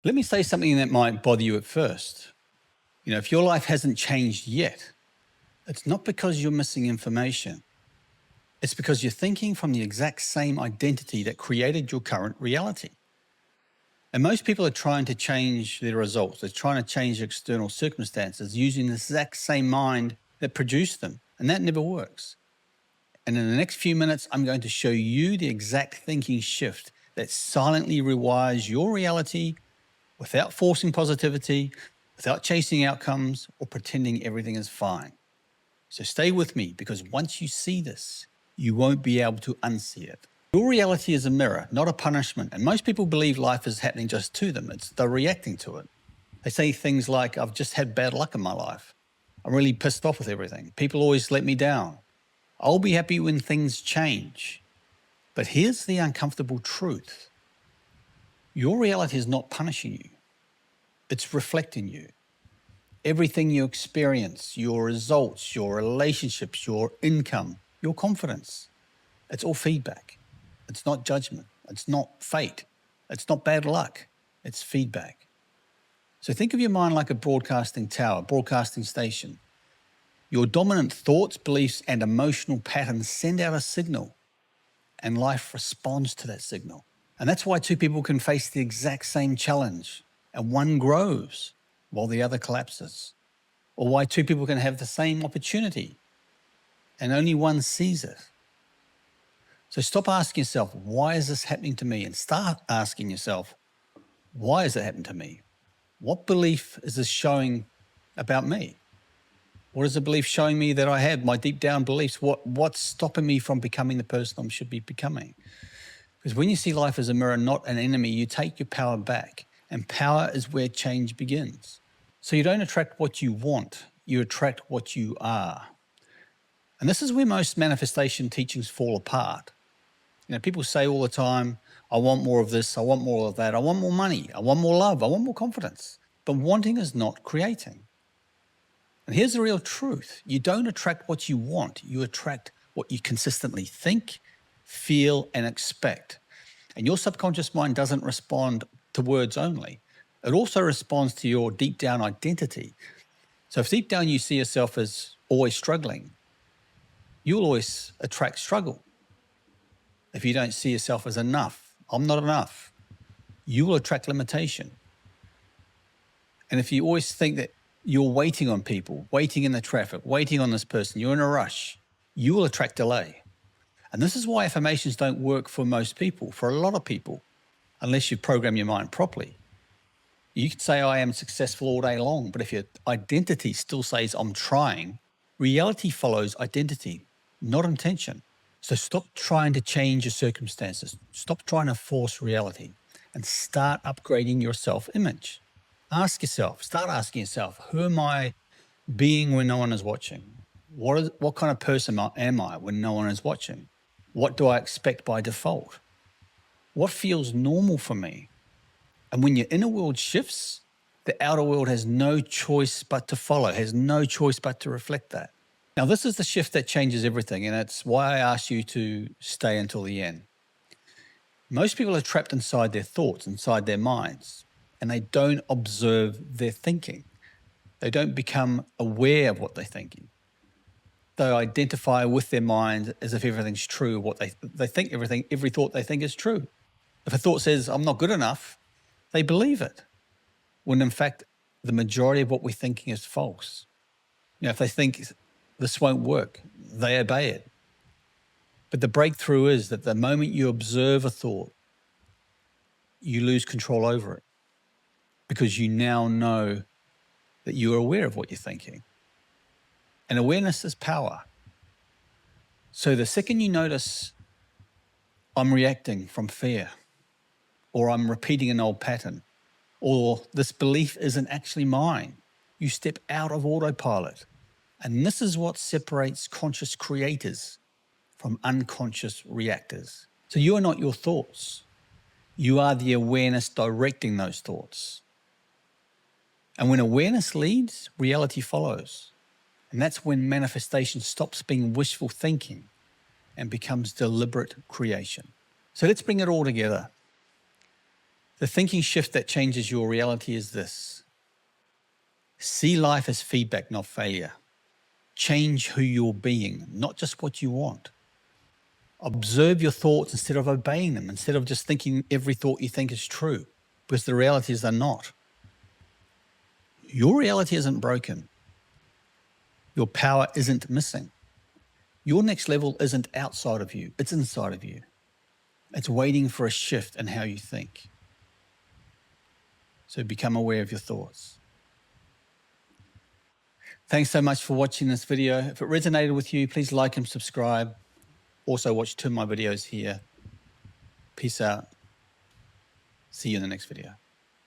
Let me say something that might bother you at first. If your life hasn't changed yet, it's not because you're missing information. It's because you're thinking from the exact same identity that created your current reality. And most people are trying to change their results. They're trying to change external circumstances using the exact same mind that produced them. And that never works. And in the next few minutes, I'm going to show you the exact thinking shift that silently rewires your reality without forcing positivity, without chasing outcomes or pretending everything is fine. So stay with me, because once you see this, you won't be able to unsee it. Your reality is a mirror, not a punishment. And most people believe life is happening just to them. They're reacting to it. They say things like, I've just had bad luck in my life. I'm really pissed off with everything. People always let me down. I'll be happy when things change. But here's the uncomfortable truth. Your reality is not punishing you. It's reflecting you. Everything you experience, your results, your relationships, your income, your confidence, it's all feedback. It's not judgment. It's not fate. It's not bad luck. It's feedback. So think of your mind like a broadcasting tower, broadcasting station. Your dominant thoughts, beliefs, and emotional patterns send out a signal, and life responds to that signal. And that's why two people can face the exact same challenge, and one grows while the other collapses. Or why two people can have the same opportunity, and only one sees it. So stop asking yourself, why is this happening to me? And start asking yourself, why is it happening to me? What belief is this showing about me? What is the belief showing me that I have, my deep down beliefs? What's stopping me from becoming the person I should be becoming? Because when you see life as a mirror, not an enemy, you take your power back. And power is where change begins. So you don't attract what you want, you attract what you are. And this is where most manifestation teachings fall apart. People say all the time, I want more of this, I want more of that, I want more money, I want more love, I want more confidence. But wanting is not creating. And here's the real truth. You don't attract what you want. You attract what you consistently think, feel, and expect. And your subconscious mind doesn't respond to words only. It also responds to your deep down identity. So if deep down you see yourself as always struggling, you'll always attract struggle. If you don't see yourself as enough, I'm not enough, you will attract limitation. And if you always think that you're waiting on people, waiting in the traffic, waiting on this person, you're in a rush, you will attract delay. And this is why affirmations don't work for most people, for a lot of people, unless you program your mind properly. You could say, I am successful all day long, but if your identity still says I'm trying, reality follows identity, not intention. So stop trying to change your circumstances. Stop trying to force reality and start upgrading your self-image. Start asking yourself, who am I being when no one is watching? What kind of person am I when no one is watching? What do I expect by default? What feels normal for me? And when your inner world shifts, the outer world has no choice but to follow, has no choice but to reflect that. Now, this is the shift that changes everything, and it's why I asked you to stay until the end. Most people are trapped inside their thoughts, inside their minds, and they don't observe their thinking. They don't become aware of what they're thinking. They identify with their mind as if everything's true. They think every thought they think is true. If a thought says, I'm not good enough, they believe it, when in fact, the majority of what we're thinking is false. If they think this won't work, they obey it. But the breakthrough is that the moment you observe a thought, you lose control over it, because you now know that you are aware of what you're thinking. And awareness is power. So the second you notice, I'm reacting from fear, or I'm repeating an old pattern, or this belief isn't actually mine, you step out of autopilot. And this is what separates conscious creators from unconscious reactors. So you are not your thoughts. You are the awareness directing those thoughts. And when awareness leads, reality follows. And that's when manifestation stops being wishful thinking and becomes deliberate creation. So let's bring it all together. The thinking shift that changes your reality is this. See life as feedback, not failure. Change who you're being, not just what you want. Observe your thoughts instead of obeying them, instead of just thinking every thought you think is true, because the reality is they're not. Your reality isn't broken. Your power isn't missing. Your next level isn't outside of you, it's inside of you. It's waiting for a shift in how you think. So become aware of your thoughts. Thanks so much for watching this video. If it resonated with you, please like and subscribe. Also watch 2 of my videos here. Peace out. See you in the next video.